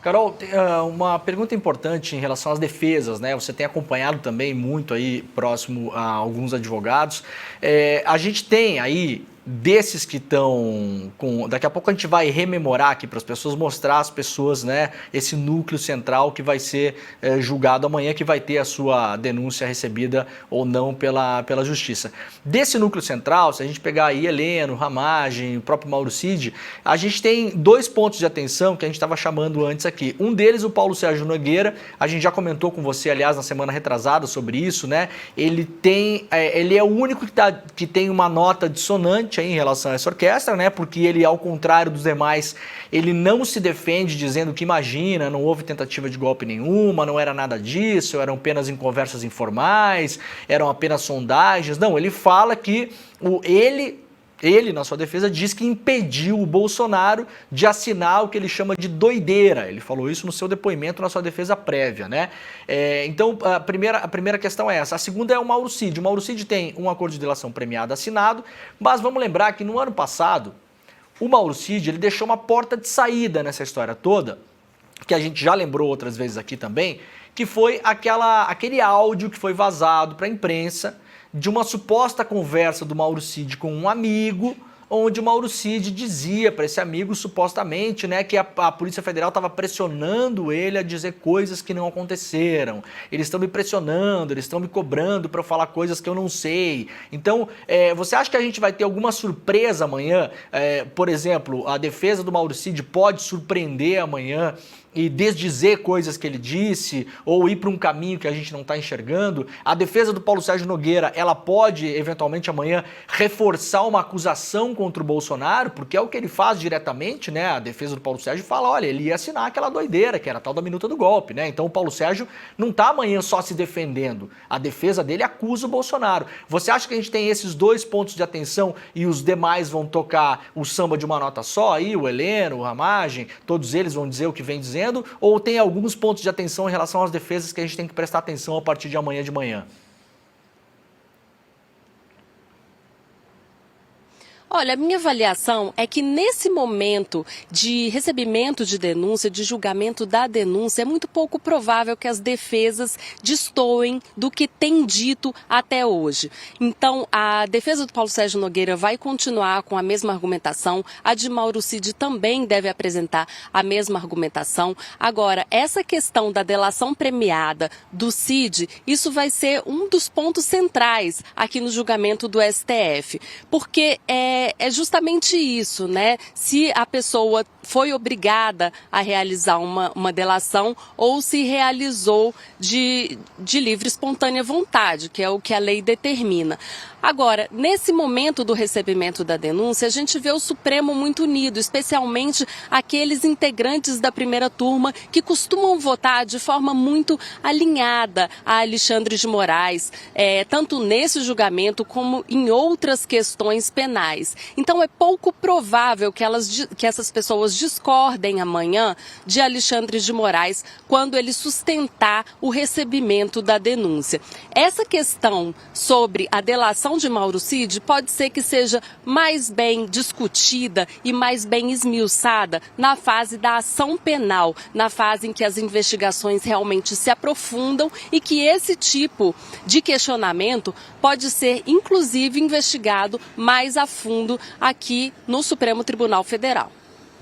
Carol, uma pergunta importante em relação às defesas, né? Você tem acompanhado também muito aí próximo a alguns advogados. A gente tem aí desses que estão com... Daqui a pouco a gente vai rememorar aqui para as pessoas, mostrar às pessoas, né, esse núcleo central que vai ser julgado amanhã, que vai ter a sua denúncia recebida ou não pela justiça. Desse núcleo central, se a gente pegar aí Heleno, Ramagem, o próprio Mauro Cid, a gente tem dois pontos de atenção que a gente estava chamando antes aqui. Um deles, o Paulo Sérgio Nogueira, a gente já comentou com você, aliás, na semana retrasada sobre isso, né? Ele é o único que tem uma nota dissonante aí em relação a essa orquestra, né? Porque ele, ao contrário dos demais, ele não se defende dizendo que imagina, não houve tentativa de golpe nenhuma, não era nada disso, eram apenas em conversas informais, eram apenas sondagens. Não, ele fala que ele, na sua defesa, diz que impediu o Bolsonaro de assinar o que ele chama de doideira. Ele falou isso no seu depoimento, na sua defesa prévia, né? Então, a primeira questão é essa. A segunda é o Mauro Cid. O Mauro Cid tem um acordo de delação premiada assinado, mas vamos lembrar que no ano passado, o Mauro Cid, ele deixou uma porta de saída nessa história toda, que a gente já lembrou outras vezes aqui também, que foi aquele áudio que foi vazado para a imprensa, de uma suposta conversa do Mauro Cid com um amigo, onde o Mauro Cid dizia para esse amigo, supostamente, né, que a Polícia Federal estava pressionando ele a dizer coisas que não aconteceram. Eles estão me pressionando, eles estão me cobrando para eu falar coisas que eu não sei. Então, você acha que a gente vai ter alguma surpresa amanhã? Por exemplo, a defesa do Mauro Cid pode surpreender amanhã e desdizer coisas que ele disse, ou ir para um caminho que a gente não está enxergando. A defesa do Paulo Sérgio Nogueira, ela pode, eventualmente, amanhã, reforçar uma acusação contra o Bolsonaro, porque é o que ele faz diretamente, né? A defesa do Paulo Sérgio fala, olha, ele ia assinar aquela doideira, que era a tal da minuta do golpe, né? Então o Paulo Sérgio não está amanhã só se defendendo. A defesa dele acusa o Bolsonaro. Você acha que a gente tem esses dois pontos de atenção e os demais vão tocar o samba de uma nota só aí, o Heleno, o Ramagem, todos eles vão dizer o que vem dizendo? Ou tem alguns pontos de atenção em relação às defesas que a gente tem que prestar atenção a partir de amanhã de manhã? Olha, a minha avaliação é que nesse momento de recebimento de denúncia, de julgamento da denúncia, é muito pouco provável que as defesas destoem do que tem dito até hoje. Então, a defesa do Paulo Sérgio Nogueira vai continuar com a mesma argumentação, a de Mauro Cid também deve apresentar a mesma argumentação. Agora, essa questão da delação premiada do Cid, isso vai ser um dos pontos centrais aqui no julgamento do STF, porque é justamente isso, né? Se a pessoa foi obrigada a realizar uma delação ou se realizou de livre e espontânea vontade, que é o que a lei determina. Agora, nesse momento do recebimento da denúncia, a gente vê o Supremo muito unido, especialmente aqueles integrantes da primeira turma que costumam votar de forma muito alinhada a Alexandre de Moraes, tanto nesse julgamento como em outras questões penais. Então, é pouco provável que essas pessoas discordem amanhã de Alexandre de Moraes quando ele sustentar o recebimento da denúncia. Essa questão sobre a delação de Mauro Cid pode ser que seja mais bem discutida e mais bem esmiuçada na fase da ação penal, na fase em que as investigações realmente se aprofundam e que esse tipo de questionamento pode ser, inclusive, investigado mais a fundo aqui no Supremo Tribunal Federal.